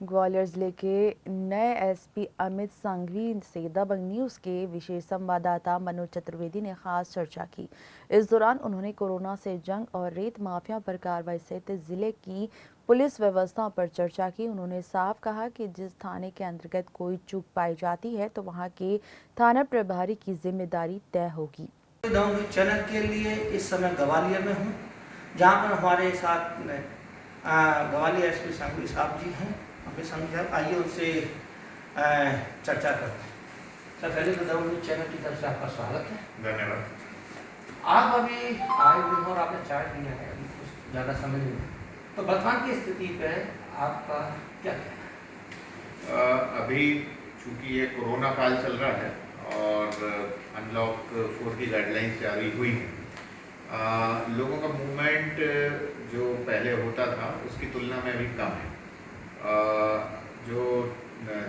ग्वालियर जिले के नए एसपी अमित सांघवी से दबंग न्यूज़ के विशेष संवाददाता मनोज चतुर्वेदी ने खास चर्चा की। इस दौरान उन्होंने कोरोना से जंग और रेत माफिया पर कार्रवाई सहित जिले की पुलिस व्यवस्था पर चर्चा की। उन्होंने साफ कहा कि जिस थाने के अंतर्गत कोई चूक पाई जाती है तो वहां के थाना प्रभारी की जिम्मेदारी तय होगी। चयन के लिए इस समय ग्वालियर में हूँ, जहाँ पर हमारे साथ ग्वालियर एसपी सांघवी साहब जी हैं। हमें समझा, आइए उनसे चर्चा करते हैं। सर, पहले तो दमोह चैनल की तरफ से आपका स्वागत है। धन्यवाद। आप अभी आए हुए हैं और आपने चार्ज लिया है, अभी कुछ ज़्यादा समय नहीं है, तो वर्तमान की स्थिति पे आपका क्या कहना है? अभी चूँकि ये कोरोना काल चल रहा है और अनलॉक 4 की गाइडलाइंस जारी हुई है, लोगों का मूवमेंट जो पहले होता था उसकी तुलना में अभी कम है। जो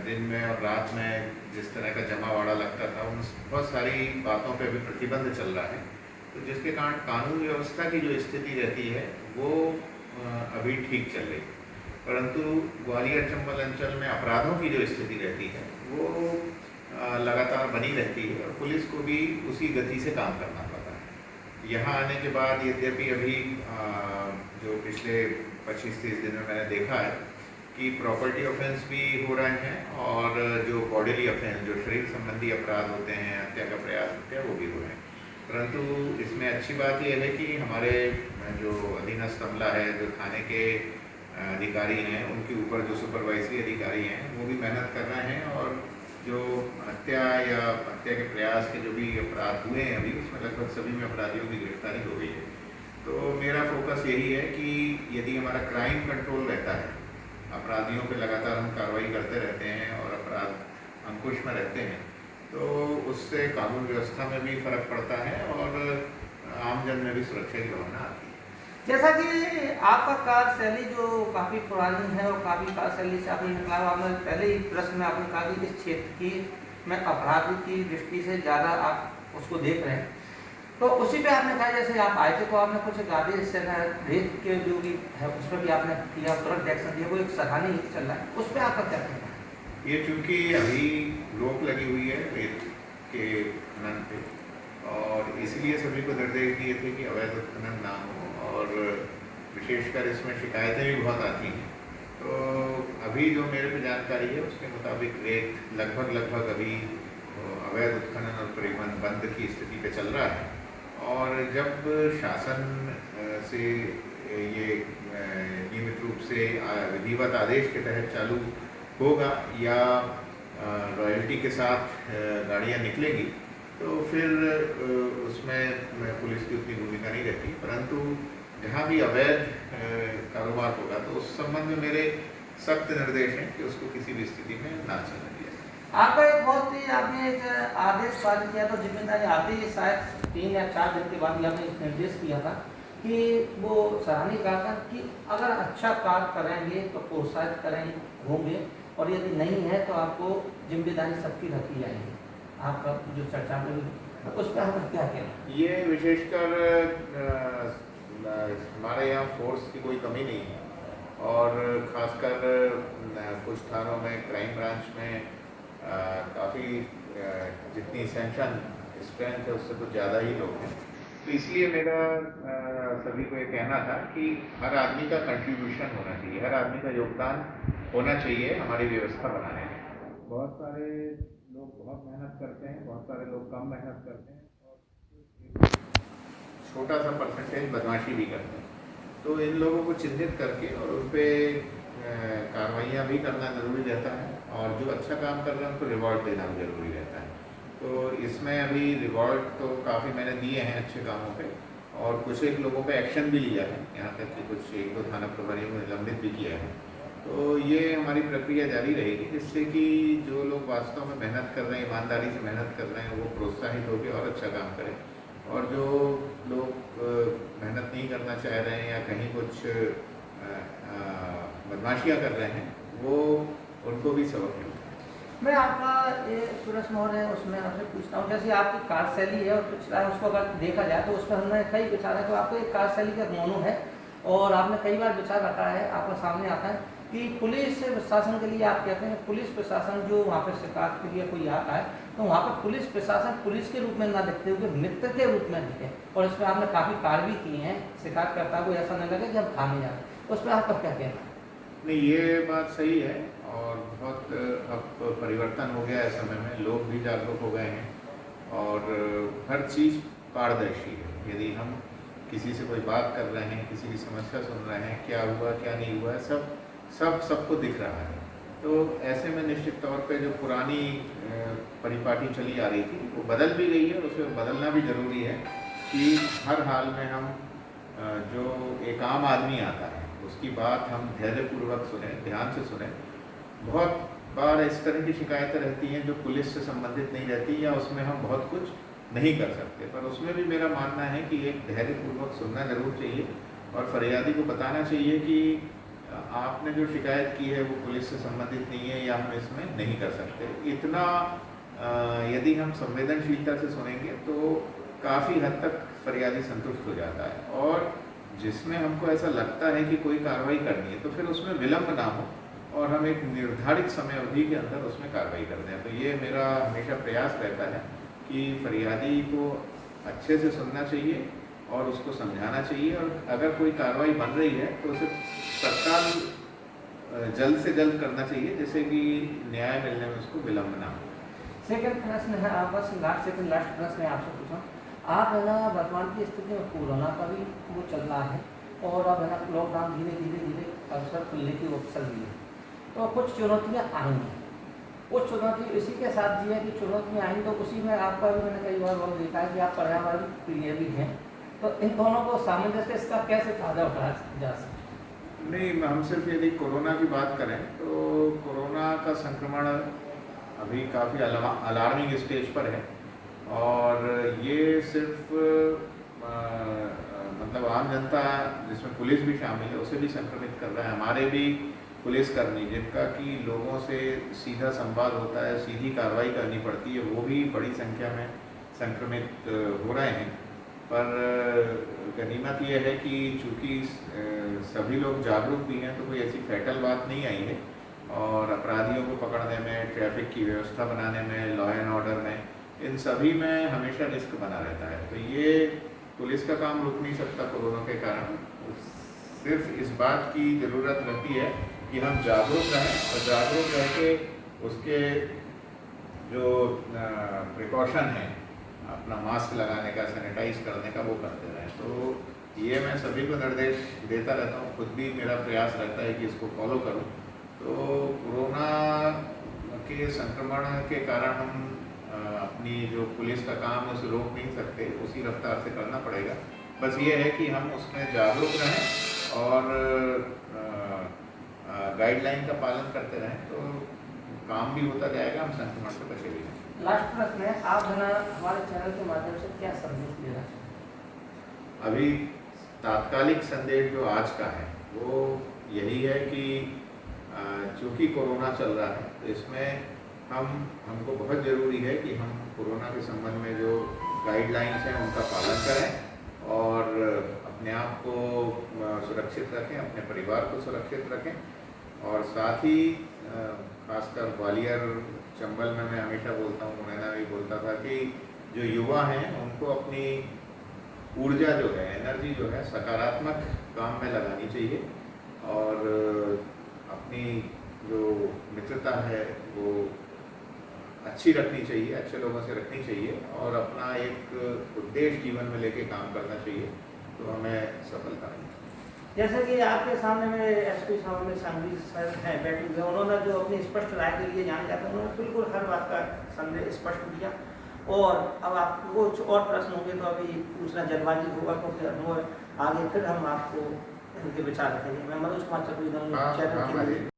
दिन में और रात में जिस तरह का जमावाड़ा लगता था, उन बहुत सारी बातों पे भी प्रतिबंध चल रहा है, तो जिसके कारण कानून व्यवस्था की जो स्थिति रहती है वो अभी ठीक चल रही है। परंतु ग्वालियर चंबल अंचल में अपराधों की जो स्थिति रहती है वो लगातार बनी रहती है और पुलिस को भी उसी गति से काम करना पड़ता है। यहाँ आने के बाद यद्यपि अभी जो पिछले 25-30 दिन में मैंने देखा है कि प्रॉपर्टी ऑफेंस भी हो रहे हैं और जो बॉडीली ऑफेंस, जो शरीर संबंधी अपराध होते हैं, हत्या का प्रयास होते हैं, वो भी हो रहे हैं। परंतु इसमें अच्छी बात यह है कि हमारे जो अधीनस्थ अमला है, जो थाने के अधिकारी हैं, उनके ऊपर जो सुपरवाइजरी अधिकारी हैं, वो भी मेहनत कर रहे हैं और जो हत्या या हत्या के प्रयास के जो भी अपराध हुए हैं अभी, उसमें लगभग सभी में अपराधियों की गिरफ्तारी हो गई है। तो मेरा फोकस यही है कि यदि हमारा क्राइम कंट्रोल रहता है, अपराधियों पे लगातार हम कार्रवाई करते रहते हैं और अपराध अंकुश में रहते हैं, तो उससे कानून व्यवस्था में भी फर्क पड़ता है और आमजन में भी सुरक्षा की भावना आती है। जैसा कि आपका कार्यशैली जो काफ़ी पुरानी है और काफ़ी कार्यशैली से आपने निकला, आपने पहले ही प्रश्न में आपने कहा कि इस क्षेत्र की में अपराध की दृष्टि से ज़्यादा आप उसको देख रहे हैं, तो उसी पे आपने कहा जैसे आप आए थे तो आपने कुछ गाड़ी से रेत के जो भी है उस पर भी आपने किया, तुरंत एक्शन दिया, वो एक सराहनीय चल रहा है, उस पर आपका क्या कहना है? ये चूँकि अभी रोक लगी हुई है रेत के खनन पे और इसलिए सभी को निर्देश दिए थे कि अवैध उत्खनन ना हो और विशेषकर इसमें शिकायतें भी बहुत आती हैं। तो अभी जो मेरे पे जानकारी है उसके मुताबिक रेत लगभग अभी अवैध उत्खनन और परिवहन बंद की स्थिति पे चल रहा है और जब शासन से ये नियमित रूप से विधिवत आदेश के तहत चालू होगा या रॉयल्टी के साथ गाड़ियाँ निकलेंगी तो फिर उसमें पुलिस की उतनी भूमिका नहीं रहती, परंतु जहाँ भी अवैध कारोबार होगा तो उस संबंध में मेरे सख्त निर्देश हैं कि उसको किसी भी स्थिति में ना चलने दिया जाए। आपका एक बहुत ही आपने एक आदेश पारित किया, तो जिम्मेदारी आते ही शायद 3 या 4 दिन के बाद आपने निर्देश किया था कि वो सराहनीय कहा था कि अगर अच्छा कार्य करेंगे तो प्रोत्साहित करेंगे होंगे और यदि नहीं है तो आपको जिम्मेदारी सबकी रखी जाएगी। आपका जो चर्चा में उस पर हम क्या कहें? ये विशेषकर हमारे यहाँ फोर्स की कोई कमी नहीं है और ख़ासकर कुछ थानों में क्राइम ब्रांच में काफ़ी जितनी सेंशन स्ट्रेंथ है उससे कुछ ज़्यादा ही लोग हैं। तो इसलिए मेरा सभी को ये कहना था कि हर आदमी का कंट्रीब्यूशन होना चाहिए, हर आदमी का योगदान होना चाहिए हमारी व्यवस्था बनाने में। बहुत सारे लोग बहुत मेहनत करते हैं, बहुत सारे लोग कम मेहनत करते हैं और छोटा सा परसेंटेज बदमाशी भी करते हैं। तो इन लोगों को चिन्हित करके और उन पर कार्रवाइयाँ भी करना ज़रूरी रहता है और जो अच्छा काम कर रहे हैं उनको रिवॉर्ड देना भी ज़रूरी रहता है। तो इसमें अभी रिवॉर्ड तो काफ़ी मैंने दिए हैं अच्छे कामों पे और कुछ एक लोगों पे एक्शन भी लिया है, यहाँ तक कि कुछ 1-2 थाना प्रभारियों को निलंबित भी किया है। तो ये हमारी प्रक्रिया जारी रहेगी जिससे कि जो लोग वास्तव में मेहनत कर रहे हैं, ईमानदारी से मेहनत कर रहे हैं, वो प्रोत्साहित होकर और अच्छा काम करें और जो लोग मेहनत नहीं करना चाह रहे हैं या कहीं कुछ बदमाशियाँ कर रहे हैं वो उनको भी सबक मिलता है। मैं आपका ये प्रश्न और है उसमें आपसे पूछता हूँ, जैसे आपकी कार्यशैली है और पिछला है उसको अगर देखा जाए तो उस पर हमने कई विचार है, तो आपको एक कार्यशैली का मोनो है और आपने कई बार विचार रखा है, आपके सामने आता है कि पुलिस प्रशासन के लिए आप कहते हैं पुलिस प्रशासन जो वहाँ पर शिकायत के लिए कोई आता है तो वहाँ पर पुलिस प्रशासन पुलिस के रूप में ना दिखते हुए मित्र के रूप में दिखे, और इसमें आपने काफ़ी कार्य भी किए हैं, शिकायतकर्ता को ऐसा न लगे कि हम थाने जाए, उसमें आपका क्या कहना है? नहीं, ये बात सही है और बहुत अब परिवर्तन हो गया है समय में, लोग भी जागरूक हो गए हैं और हर चीज़ पारदर्शी है। यदि हम किसी से कोई बात कर रहे हैं, किसी की समस्या सुन रहे हैं, क्या हुआ क्या नहीं हुआ, सबको दिख रहा है। तो ऐसे में निश्चित तौर पे जो पुरानी परिपाटी चली आ रही थी वो बदल भी गई है और उसे बदलना भी ज़रूरी है कि हर हाल में हम जो एक आम आदमी आता है उसकी बात हम धैर्यपूर्वक सुने, ध्यान से सुने। बहुत बार इस तरह की शिकायतें रहती हैं जो पुलिस से संबंधित नहीं रहती या उसमें हम बहुत कुछ नहीं कर सकते, पर उसमें भी मेरा मानना है कि एक धैर्यपूर्वक सुनना जरूर चाहिए और फरियादी को बताना चाहिए कि आपने जो शिकायत की है वो पुलिस से संबंधित नहीं है या हम इसमें नहीं कर सकते। इतना यदि हम संवेदनशीलता से सुनेंगे तो काफ़ी हद तक फरियादी संतुष्ट हो जाता है और जिसमें हमको ऐसा लगता है कि कोई कार्रवाई करनी है तो फिर उसमें विलंब ना हो और हम एक निर्धारित समय अवधि के अंदर उसमें कार्रवाई कर दें। तो ये मेरा हमेशा प्रयास रहता है कि फरियादी को अच्छे से सुनना चाहिए और उसको समझाना चाहिए और अगर कोई कार्रवाई बन रही है तो उसे तत्काल जल्द से जल्द करना चाहिए जिससे कि न्याय मिलने में उसको विलंब ना हो। सेकंड प्रश्न है आप बस लास्ट प्रश्न है आपसे पूछा, आप है ना वर्तमान की स्थिति में कोरोना का भी वो चल रहा है और अब है ना लॉकडाउन धीरे धीरे अवसर खुलने की वो चल रही है, तो कुछ चुनौतियाँ आएंगी, कुछ चुनौती इसी के साथ जी है कि चुनौतियाँ आएंगी तो उसी में आपका भी मैंने कई बार वो देखा है कि आप पर्यावरण प्रिय भी हैं, तो इन दोनों को सामंजस्य इसका कैसे फायदा उठाया जा सकता है? नहीं, हम सिर्फ यदि कोरोना की बात करें तो कोरोना का संक्रमण अभी काफ़ी अलार्मिंग स्टेज पर है और ये सिर्फ मतलब आम जनता जिसमें पुलिस भी शामिल है उसे भी संक्रमित कर रहा है। हमारे भी पुलिसकर्मी जिनका कि लोगों से सीधा संवाद होता है, सीधी कार्रवाई करनी पड़ती है, वो भी बड़ी संख्या में संक्रमित हो रहे हैं। पर गनीमत यह है कि चूँकि सभी लोग जागरूक भी हैं तो कोई ऐसी फैटल बात नहीं आई है और अपराधियों को पकड़ने में, ट्रैफिक की व्यवस्था बनाने में, लॉ एंड ऑर्डर में, इन सभी में हमेशा रिस्क बना रहता है। तो ये पुलिस का काम रुक नहीं सकता कोरोना के कारण, सिर्फ इस बात की ज़रूरत रहती है कि हम जागरूक रहें और जागरूक रह के उसके जो प्रिकॉशन है अपना मास्क लगाने का, सैनिटाइज करने का, वो करते रहें। तो ये मैं सभी को निर्देश देता रहता हूँ, खुद भी मेरा प्रयास रहता है कि इसको फॉलो करूँ। तो कोरोना के संक्रमण के कारण हम अपनी जो पुलिस का काम उसे रोक नहीं सकते, उसी रफ्तार से करना पड़ेगा। बस ये है कि हम उसमें जागरूक रहें और गाइडलाइन का पालन करते रहें तो काम भी होता जाएगा, हम संक्रमण से बचे भी रहें। लास्ट प्रश्न है, आप है ना हमारे चैनल के माध्यम से क्या संदेश देना चाहते हैं? अभी तात्कालिक संदेश जो आज का है वो यही है कि चूँकि कोरोना चल रहा है तो इसमें हमको बहुत ज़रूरी है कि हम कोरोना के संबंध में जो गाइडलाइंस हैं उनका पालन करें और अपने आप को सुरक्षित रखें, अपने परिवार को सुरक्षित रखें और साथ ही खासकर ग्वालियर, चंबल में मैं हमेशा बोलता हूँ, मुरैना भी बोलता था कि जो युवा हैं उनको अपनी ऊर्जा जो है, एनर्जी जो है, सकारात्मक काम में लगानी चाहिए और अपनी जो मित्रता है वो अच्छी रखनी चाहिए, अच्छे लोगों से रखनी चाहिए और अपना एक उद्देश्य जीवन में लेके काम करना चाहिए तो हमें सफलता मिलेगी। जैसे कि आपके सामने मेरे एसपी साहब में सांघवी सर हैं बैठे हुए, उन्होंने जो अपनी स्पष्ट राय के लिए जाना जाता है उन्होंने बिल्कुल हर बात का संदेश स्पष्ट दिया और अब आपको कुछ और प्रश्न होंगे तो अभी पूछना जल्दबाजी होगा क्योंकि आगे फिर हम आपको इनके विचार रखेंगे। मैं मनोज कुमार चतुर्वेदी चैनल के